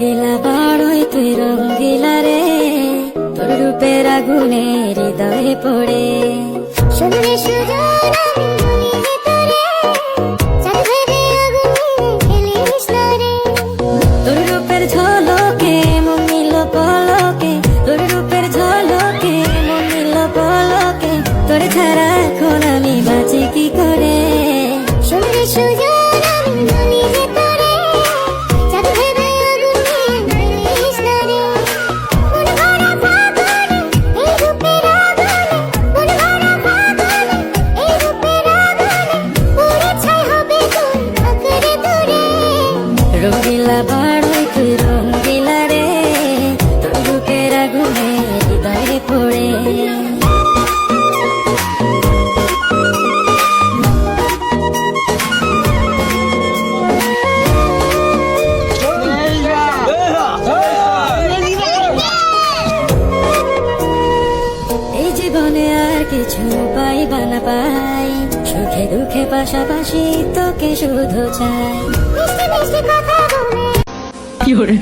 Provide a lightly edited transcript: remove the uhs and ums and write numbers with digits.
রঙ্গিলা বড়ই তুই রঙ্গিলা রে, তোর রূপের আগুনে হৃদয়ে পড়ে। শুনলে সুজন আমি বলি যে তোরে, চাঁদ ভেবে আগুনে খেলিস না রে। তোর রূপের ঝলকে মন নিল পলকে, তোর রূপের ঝলকে মন নিল পলকে, তোর ছাড়া এখন আমি বাঁচি কি করে। শুনলে সুজন আমি বলি যে তোরে, চাঁদ ভেবে আগুনে খেলিস না রে। মন ভরা ফাগুনে এই রূপের আগুনে, মন ভরা ফাগুনে এই রূপের আগুনে, পুড়ে ছাই হবে তোর আঁকড়ে ধরে। রঙ্গিলা বড়ই তুই রঙ্গিলা রে, তোর রূপের আগুনে হৃদয়ে পড়ে। এই জীবনে আর কিছু পাইবা না পাই, সুখে দুঃখে পাশাপাশি তোকে শুধু চাই। মিষ্টি মিষ্টি কথা বলে